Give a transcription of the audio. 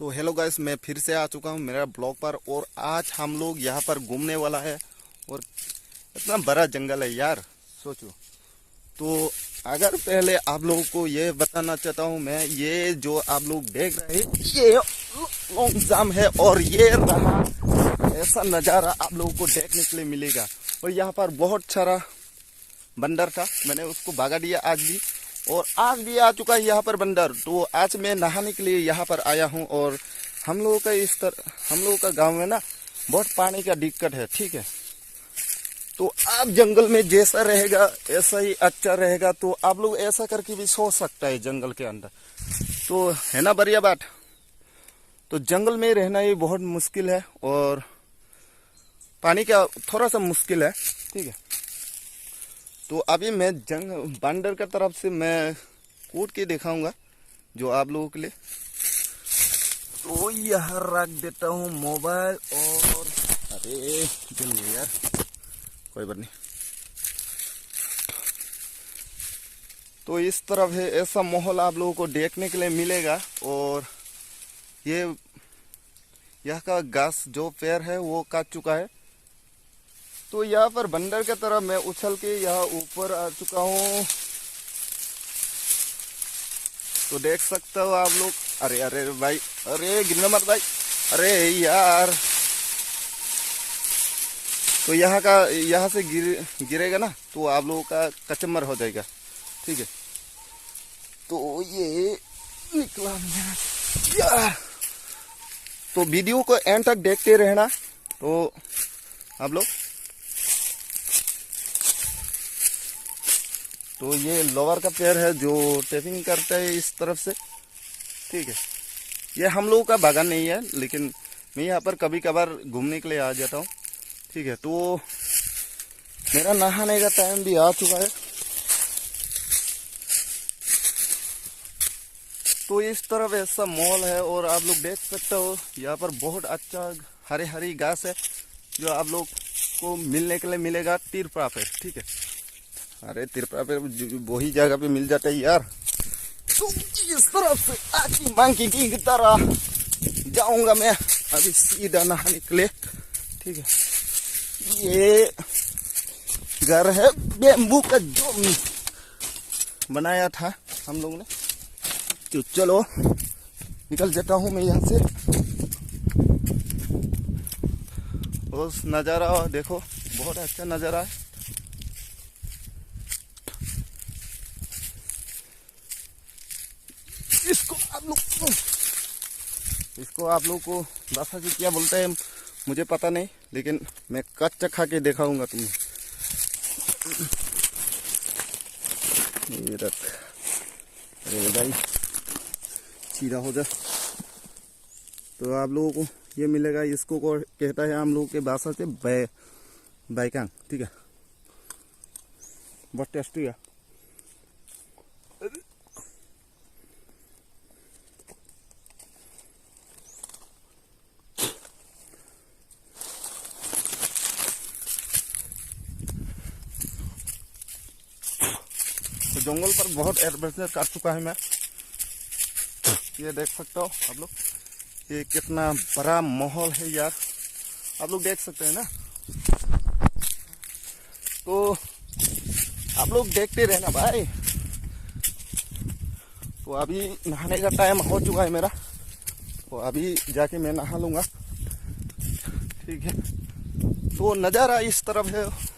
तो hello guys, मैं फिर से आ चुका हूँ मेरा ब्लॉग पर। और आज हम लोग यहाँ पर घूमने वाला है। और इतना बड़ा जंगल है यार, सोचो। तो अगर पहले आप लोगों को ये बताना चाहता हूँ मैं, ये जो आप लोग देख रहे हैं ये लॉन्ग जाम है। और ये रहा ऐसा नज़ारा आप लोगों को देखने के लिए मिलेगा। और यहाँ पर बहुत सारा बंदर था, मैंने उसको भगा दिया आज भी। और आज भी आ चुका है यहाँ पर बंदर। तो आज मैं नहाने के लिए यहाँ पर आया हूँ। और हम लोगों का गांव में ना बहुत पानी का दिक्कत है, ठीक है। तो आप जंगल में जैसा रहेगा ऐसा ही अच्छा रहेगा। तो आप लोग ऐसा करके भी सो सकता है जंगल के अंदर, तो है ना बढ़िया बात। तो जंगल में रहना ये बहुत मुश्किल है और पानी का थोड़ा सा मुश्किल है, ठीक है। तो अभी मैं बंदर का तरफ से मैं कूद के दिखाऊंगा जो आप लोगों के लिए। तो यहाँ रख देता हूँ मोबाइल। और अरे चलिए यार, कोई बात नहीं। तो इस तरफ है, ऐसा माहौल आप लोगों को देखने के लिए मिलेगा। और ये यहाँ का घास जो पेड़ है वो काट चुका है। तो यहाँ पर बंदर की तरफ मैं उछल के यहाँ ऊपर आ चुका हूँ। तो देख सकते हो आप लोग। अरे अरे भाई, अरे गिरना मत भाई, अरे यार। तो यहाँ से गिरेगा ना तो आप लोगों का कचम्बर हो जाएगा, ठीक है। तो ये निकला यार। तो वीडियो को एंड तक देखते रहना। तो आप लोग, तो ये लोवर का पेड़ है जो टेपिंग करता है इस तरफ से, ठीक है। ये हम लोगों का बागान नहीं है, लेकिन मैं यहाँ पर कभी कभार घूमने के लिए आ जाता हूँ, ठीक है। तो मेरा नहाने का टाइम भी आ चुका है। तो इस तरफ ऐसा मॉल है और आप लोग देख सकते हो यहाँ पर बहुत अच्छा हरी हरी घास है जो आप लोग को मिलने के लिए मिलेगा तिरपा पे, ठीक है। अरे तिरपा पे वही जगह पे मिल जाता है यार। तो इस तरफ से आकी मांकी की तरह जाऊंगा मैं अभी सीधा नहाने के लिए, ठीक है। ये घर है बेम्बू का जो बनाया था हम लोग ने। तो चलो निकल जाता हूँ मैं यहाँ से। उस नज़ारा देखो, बहुत अच्छा नज़ारा है। इसको आप लोग को भाषा से क्या बोलते हैं मुझे पता नहीं, लेकिन मैं कच्चा खा के दिखाऊंगा तुम्हें। ये रख, अरे भाई सीधा हो जा। तो आप लोगों को ये मिलेगा, इसको कहता है हम लोग के भाषा से बैकांग, ठीक है। बहुत टेस्टी है। तो जंगल पर बहुत एडवेंचर कर चुका है मैं। ये देख सकते हो आप लोग, ये कितना बड़ा माहौल है यार, आप लोग देख सकते हैं ना। तो आप लोग देखते रहना भाई। तो अभी नहाने का टाइम हो चुका है मेरा, तो अभी जाके मैं नहा लूंगा, ठीक है। तो नज़ारा इस तरफ है।